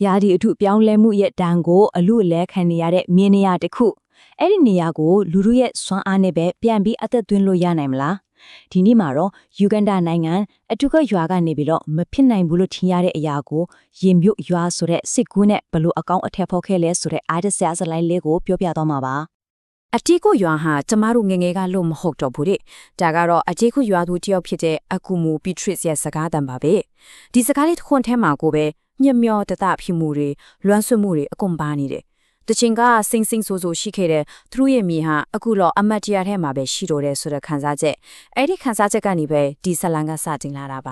ရာဒီအထုပြောင်းလဲမှုရဲ့တန်ကိုအလူလဲခံနေရတဲ့မြေနေရာတစ်ခုအဲ့ဒီနေရာကိုလူလူရဲ့စွမ်းအားနဲ့ပဲပြန်ပြီးအသက်သွင်းလို့ရနိုင်မလားဒီနေ့မှာတော့ယူဂန်ဒါနိုင်ငံအထုကရွာကနေပြီးတော့မဖြစ်နိုင်ဘူးလို့ထင်ရတဲ့အရာကိုရင်မြုပ်ရွာဆိုတဲ့စစ်ကူးနဲ့ဘလို့အကောင့်အထက်ဖောက်ခဲ့လဲဆိုတဲ့အားတဆရာစလိုက်လေးကိုပြောပြတော့မှာပါအတီကိုရွာဟာကျမတို့ငငယ်ကလို့မဟုတ်တော့ဘူးတဲ့ဒါကတော့အတီကိုရွာသူတယောက်ဖြစ်တဲ့အကူမူပီထရစ်ရဲ့စကားတံပါပဲဒီစကားလေးတစ်ခွန်းထဲမှာကိုပဲညမျောတတဖြစ်မှုတွေလွမ်းဆွမှုတွေအကုန်ပါနေတယ်တချင်ကစိမ့်ဆိုးရှိခဲ့တဲ့သူတို့ရဲ့မြေဟာအခုတော့အမတ်တရားထဲမှာပဲရှိတော့တယ်ဆိုတဲ့ခံစားချက်အဲ့ဒီခံစားချက်ကနေပဲဒီဇလန်ကစတင်လာတာပ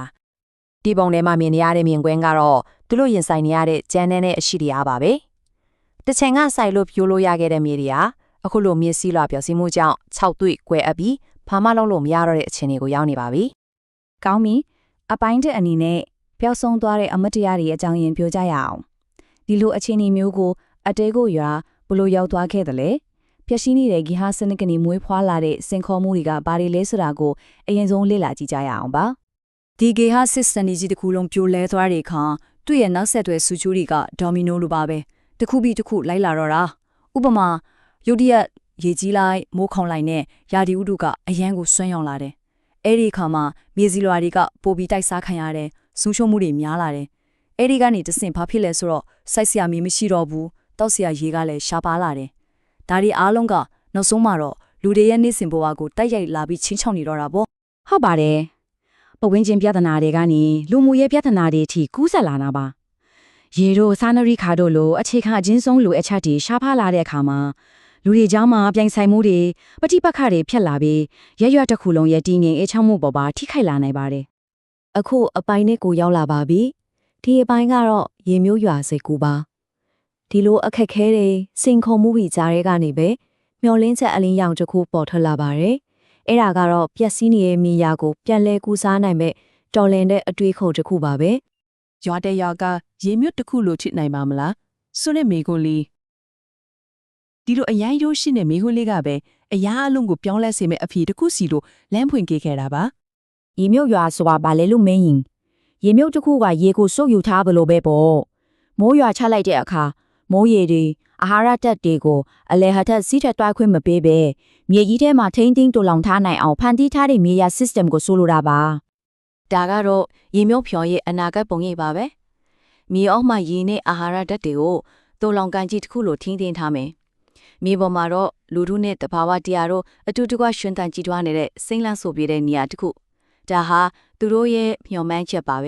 ါဒီပုံထဲမှာမြင်နေရတဲ့မြင်ကွင်းကတော့သူတို့ရင်ဆိုင်နေရတဲ့ကြမ်းနဲ့အရှိတရားပါပဲတချင်ကစိုက်လို့ပြိုးလို့ရခဲ့တဲ့မြေတွေဟာအခုလိုမြေစီးလွှာပျော်စီးမှုကြောင့်6တွေ့ကွယ်အပ်ပြီးဘာမှလုပ်လို့မရတော့တဲ့အခြေအနေကိုရောက်နေပါပြီ။ကောင်းပြီ။အပိုင်းတဲ့အနေနဲ့ပျောက်ဆုံးသွားတဲ့အမတ်တရားတွေအကြောင်းရင်းပြောကြရအောင်။ဒီလိုအခြေအနေမျိုးကိုအတဲကိုရွာဘလို့ရောက်သွားခဲ့တယ်လေ။ပျက်စီးနေတဲ့ဂီဟာစနစ်ကနေမွေးဖွားလာတဲ့စင်ခေါ်မှုတွေကဘာတွေလဲဆိုတာကိုအရင်ဆုံးလေ့လာကြည့်ကြရအောင်ပါ။ဒီဂီဟာစစ်စနစ်ကြီးတစ်ခုလုံးပြိုလဲသွားတဲ့အခါသူ့ရဲ့နောက်ဆက်တွဲဆူချိုးတွေကဒေါ်မီနိုလိုပါပဲ။တစ်ခုပြီးတစ်ခုလိုက်လာတော့တာ။ဥပမာရုတ်တရက်ရေကြီးလိုက်မိုးခေါင်လိုက်နဲ့ရာဒီဥတုကအရန်ကိုဆွမ်းရောက်လာတယ်။အဲ့ဒီအခါမှာမြေစီလွာတွေကပိုပြီးတိုက်စားခံရတယ်။ဆူးချိုးမှုတွေများလာတယ်။အဲ့ဒီကနေတဆင့်ဘာဖြစ်လဲဆိုတော့စိုက်စရာမြေမရှိတော့ဘူး။တောက်စရာရေကလည်းရှားပါလာတယ်။ဒါတွေအားလုံးကနောက်ဆုံးမှာတော့လူတွေရဲ့နေစဉ်ဘဝကိုတိုက်ရိုက်လာပြီးချင်းချောက်နေတော့တာပေါ့။ဟုတ်ပါတယ်။ပဝင်းချင်းပြဿနာတွေကနေလူမှုရေးပြဿနာတွေအထိကူးဆက်လာတာပါ။ရေတို့စာနရီခါတို့လိုအခြေခံအချင်းဆုံးလိုအချက်တွေရှားပါလာတဲ့အခါမှာလူတွေเจ้าမှာပြိုင်ဆိုင်မှုတွေပဋိပက္ခတွေဖြစ်လာပြီးရရွက်တစ်ခုလုံးရဲ့တည်ငြိမ်အေးချမ်းမှုပေါ်ပါထိခိုက်လာနိုင်ပါတယ်။အခုအပိုင်းနဲ့ကိုရောက်လာပါပြီ။ဒီအပိုင်းကတော့ရေမျိုးရွာစိတ်ကူပါ။ဒီလိုအခက်ခဲတွေစင်ခုံမှုပြီးကြားရဲကနေပဲမျောလင်းချက်အလင်းရောင်တစ်ခုပေါ်ထွက်လာပါတယ်။အဲ့ဒါကတော့ပျက်စီးနေတဲ့မြေယာကိုပြန်လဲကူးစားနိုင်မဲ့တော်လင်တဲ့အတွေးခုံတစ်ခုပါပဲ။ရွာတဲ့ရွာကရေမြုပ်တစ်ခုလို့ထင်နိုင်ပါမလား။ဆိုတဲ့မိကွန်းလေးဒီလိုအရန်ရိုးရှိတဲ့မိခွန်းလေးကပဲအရာအလုံးကိုပြောင်းလဲစေမဲ့အဖြေတစ်ခုစီလို့လမ်းဖွင့်ခဲ့ခဲ့တာပါ။ရေမြုပ်ရွာဆိုတာဘာလဲလို့မင်းရင်ရေမြုပ်တစ်ခုကရေကိုစုပ်ယူထားဘလို့ပဲပေါ့။မိုးရွာချလိုက်တဲ့အခါမိုးရေတွေအာဟာရတက်တွေကိုအလဲဟထက်စီးထက်တွိုင်းခွင့်မပေးဘဲမြေကြီးထဲမှာထိမ့်သိမ်းတူလောင်ထားနိုင်အောင်ဖန်တီးထားတဲ့မြေယာ system ကိုဆိုလိုတာပါ။ဒါကတော့ရေမြုပ်ဖြော်ရဲ့အနာဂတ်ပုံရိပ်ပါပဲ။မြေအောက်မှာရေနဲ့အာဟာရဓာတ်တွေကိုတူလောင်ကန်ကြီးတစ်ခုလိုထိန်းသိမ်းထားမယ်မြေပေါ်မှာတော့လူထုနဲ့တဘာဝတရားတို့အတူတကွရှင်တန်ကြည်ထွားနေတဲ့စိမ့်လန့်ဆိုပြတဲ့နေရာတစ်ခုဒါဟာသူတို့ရဲ့မျှော်မှန်းချက်ပါပဲ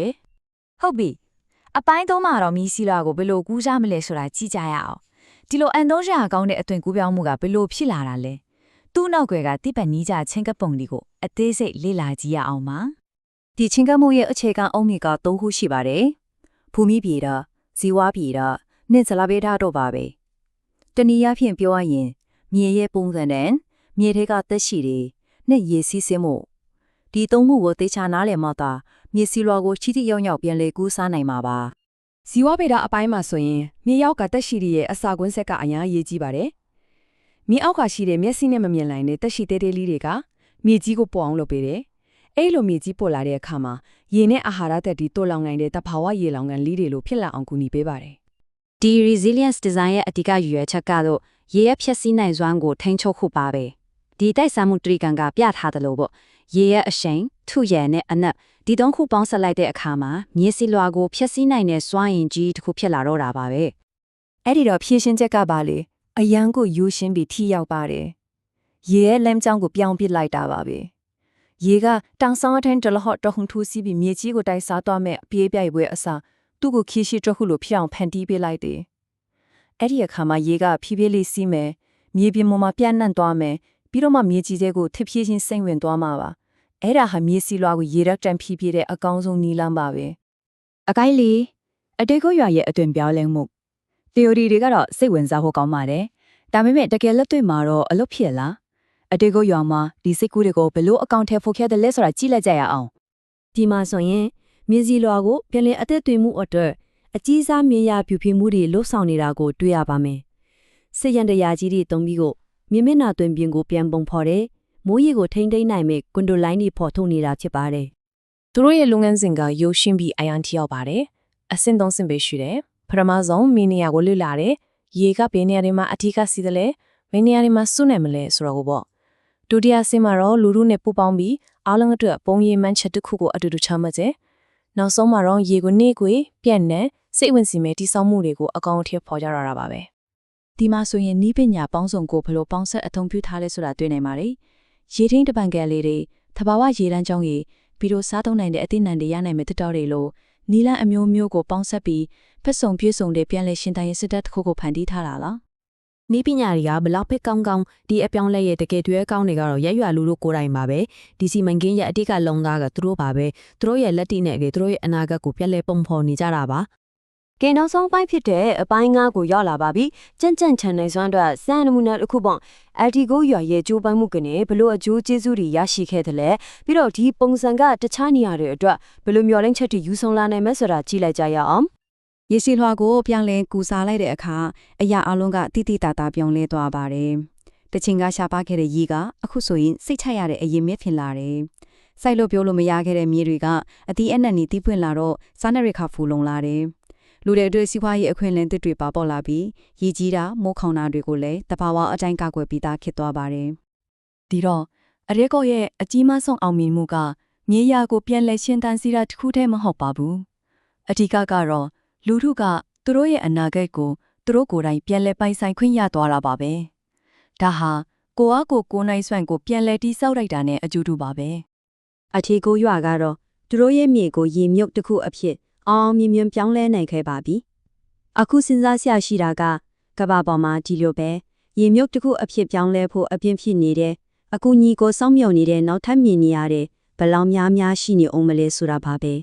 ဟုတ်ပြီအပိုင်းသုံးမှာတော့မီးစီလာကိုဘယ်လိုကူးစားမလဲဆိုတာကြည့်ကြရအောင်ဒီလိုအန်သုံးရာကောင်းတဲ့အသွင်ကူးပြောင်းမှုကဘယ်လိုဖြစ်လာတာလဲသူ့နောက်ွယ်ကတိပတ်နီးကြချင်းကပုံတွေကိုအသေးစိတ်လေ့လာကြည့်ရအောင်ပါဒီချင်းကမှုရဲ့အခြေခံအုံမြစ်က၃ခုရှိပါတယ်ဘူမိပြေတာဇီဝပြေတာနဲ့ဇလာဘေတာတို့ပါပဲတနည်းအားဖြင့်ပြောရရင်မြေရဲ့ပုံစံနဲ့မြေထဲကသက်ရှိတွေနဲ့ရေစီးဆင်းမှုဒီသုံးခုကိုသေချာနားလည်မှသာမြေစီလွာကိုချီတိရောက်ရောက်ပြန်လေကူးစားနိုင်မှာပါဇီဝဗေဒအပိုင်းမှာဆိုရင်မြေရောက်ကသက်ရှိတွေရဲ့အစာကွင်းဆက်ကအများကြီးကြီးပါတယ်မြေအောက်ကရှိတဲ့မျက်စိနဲ့မမြင်နိုင်တဲ့သက်ရှိသေးသေးလေးတွေကမြေကြီးကိုပေါ်အောင်လုပ်ပေးတယ်အဲ့လိုမြေကြီးပေါ်လာတဲ့အခါမှာရေနဲ့အာဟာရသက်တွေတိုးလောင်နိုင်တဲ့တဘာဝရေလောင်ကန်လေးတွေလိုဖြစ်လာအောင်ကူညီပေးပါတယ်ဒီ resilience design ရဲ့အဓိကရည်ရွယ်ချက်ကတော့ရေရဲ့ဖြည့်ဆည်းနိုင်စွမ်းကိုထိန်းချုပ်ဖို့ပါပဲဒီတိုက်စားမှုတရိကံကပြထားတယ်လို့ပေါ့ရေရဲ့အရှိန်ထုရံနဲ့အနက်ဒီသုံးခုပေါင်းဆက်လိုက်တဲ့အခါမှာမြေစီလွာကိုဖျက်ဆီးနိုင်တဲ့စွမ်းအင်ကြီးတစ်ခုဖြစ်လာတော့တာပါပဲအဲ့ဒီတော့ဖြည့်ရှင်းချက်ကပါလေအရန်ကိုယူရှင်းပြီးထိရောက်ပါတယ်ရေရဲ့လမ်းကြောင်းကိုပြောင်းပစ်လိုက်တာပါပဲရေကတောင်ဆောင်အထင်းတလဟော့တဟုန်ထူးစီးပြီးမြေကြီးကိုတိုက်စားသွားမဲ့အပြေးပြိုင်ပွဲအစားသူ့ကိုခီးရှိတခုလိုဖြစ်အောင်ဖန်တီးပေးလိုက်တယ်အဲ့ဒီအခါမှာရေကဖြည်းဖြည်းလေးစီးမယ်မြေပြင်ပေါ်မှာပြန့်နှံ့သွားမယ်ပြီးတော့မှမြေကြီးတွေကိုထပ်ဖြည့်ချင်းစိမ့်ဝင်သွားမှာပါအဲ့ဒါဟာမြေစီလွာကိုရေရက်တန်ဖြည်းဖြည်းတဲ့အကောင်းဆုံးနည်းလမ်းပါပဲအကိုင်းလေးအတိတ်ကိုရွာရဲ့အတွင်ပြောင်းလဲမှု theory တွေကတော့စိတ်ဝင်စားဖို့ကောင်းပါတယ်ဒါပေမဲ့တကယ်လက်တွေ့မှာတော့အလုပ်ဖြစ်လားအတိတ်ကိုရွာမှာဒီစိတ်ကူးတွေကိုဘယ်လိုအကောင့်ထဲဖို့ခဲ့တယ်လဲဆိုတာကြည့်လိုက်ကြရအောင်ဒီမှာဆိုရင်မြေစီလွာကိုပြန်လည်အသက်သွင်းမှုအတွက်အကြီးစားမြေယာပြူပြမှုတွေလှုပ်ဆောင်နေတာကိုတွေ့ရပါမယ်စစ်ရန်တရားကြီးတွေတုံးပြီးကိုမြေမျက်နှာတွင်ပြင်ကိုပြန်ပုံဖော်တယ်မိုးရေကိုထိမ့်သိမ်းနိုင်မဲ့ကွန်ဒိုလိုင်းတွေဖော်ထုတ်နေတာဖြစ်ပါတယ်သူတို့ရဲ့လုပ်ငန်းစဉ်ကရုပ်ရှင်ပြီးအယံထိရောက်ပါတယ်အဆင့်၃ဆင့်ပဲရှိတယ် ပထမဆုံးမင်းနေရာကိုလွတ်လာတယ်ရေကဘယ်နေရာတွေမှာအထီးကစီးတယ်လဲဘယ်နေရာတွေမှာစွနိုင်မလဲဆိုတော့ကိုပေါ့ဒုတိယဆင့်မှာတော့လူထုနဲ့ပူးပေါင်းပြီးအားလုံးအတွက်ပုံရိပ်မှန်းချက်တစ်ခုကိုအတူတူချမှတ်တယ်နောက်ဆုံးမှာတော့ရေကိုနေကွေပြန့်နှံ့စိတ်ဝင်စီမဲ့တိစောက်မှုတွေကိုအကောင်အထည်ဖော်ကြရတာပါပဲ ဒီမှာဆိုရင်နီးပညာပေါင်းစုံကိုဘလို့ပေါင်းဆက်အသုံးပြုထားလဲဆိုတာတွေ့နိုင်ပါတယ်ရေထင်းတပံကလေးတွေသဘာဝရေတန်းကြောင်းရေပြီးတော့စားသုံးနိုင်တဲ့အသည့်နံတွေရနိုင်မဲ့တတော်တွေလို့နီလန်းအမျိုးမျိုးကိုပေါင်းဆက်ပြီးဖက်ဆုံပြေဆုံတဲ့ပြန်လည်ရှင်တန်ရေးစစ်တပ်တစ်ခုကိုဖန်တီးထားတာလား နီးပညာတွေကဘလောက်ပဲကောင်းကောင်းဒီအပြောင်းလဲရဲ့တကယ်တွေ့အကောင်းတွေကတော့ရက်ရွာလူတို့ကိုယ်တိုင်ပါပဲဒီစီမံကိန်းရဲ့အတိတ်ကလုံသားကသူတို့ပါပဲသူတို့ရဲ့လက်တိနဲ့သူတို့ရဲ့အနာဂတ်ကိုပြက်လဲပုံဖော်နေကြတာပါ ကဲနောက်ဆုံးပိုင်းဖြစ်တဲ့အပိုင်း9ကိုရောက်လာပါပြီကြံ့ကြံ့ချန်နိုင်စွမ်းအတွက်စံနမူနာတစ်ခုပေါ့အတီကိုရွာရဲ့ကျိုးပိုင်းမှုကနေဘလို့အကျိုးကျေးဇူးတွေရရှိခဲ့တယ်လဲပြီးတော့ဒီပုံစံကတခြားနေရာတွေအတွက်ဘလို့မျော်လင့်ချက်တွေယူဆောင်လာနိုင်မယ်ဆိုတာကြည့်လိုက်ကြရအောင် ရေစီလွှာကိုပြောင်းလဲကူစားလိုက်တဲ့အခါအရာအလုံးကတိတိတတာပြောင်းလဲသွားပါတယ်တချင်ကရှာပါခဲ့တဲ့ရေကအခုဆိုရင်စိတ်ချရတဲ့အရင်မြဖြစ်လာတယ်စိုက်လို့ပြောလို့မရခဲ့တဲ့မြေတွေကအတီးအနက်နီတီးပွင့်လာတော့စားနရိခါဖူလုံလာတယ်လူတွေအတွက်စီးပွားရေးအခွင့်အလမ်းတွေပါပေါ်လာပြီးရည်ကြီးတာမိုးခေါင်တာတွေကိုလည်းတဘာဝအတိုင်းကာကွယ်ပြီးသားဖြစ်သွားပါတယ်ဒီတော့အရဲကောရဲ့အကြီးမားဆုံးအောင်မြင်မှုကမြေယာကိုပြန်လဲရှင်းတန်းစီတာတစ်ခုတည်းမဟုတ်ပါဘူးအဓိကကတော့လူထုကသူတို့ရဲ့အနာဂတ်ကိုသူတို့ကိုယ်တိုင်ပြန်လဲပိုင်ဆိုင်ခွင့်ရသွားတာပါပဲဒါဟာကိုအားကိုနိုင်စွမ်းကိုပြန်လဲတိဆောက်လိုက်တာနဲ့အကျူတူပါပဲ အထီကိုရွာကတော့သူတို့ရဲ့မြေကိုရေမြုပ်တစ်ခုအဖြစ်အောင်မြင်မြင်ပြောင်းလဲနိုင်ခဲ့ပါပြီအခုစဉ်းစားဆရာရှိတာကကဘာပေါ်မှာဒီလိုပဲရေမြုပ်တစ်ခုအဖြစ်ပြောင်းလဲဖို့အပြင်းဖြစ်နေတဲ့အခုညီကိုစောင့်မျှော်နေတဲ့နောက်ထပ်မြင်နေရတဲ့ဘလောင်များများရှိနေအောင်မလဲဆိုတာပါပဲ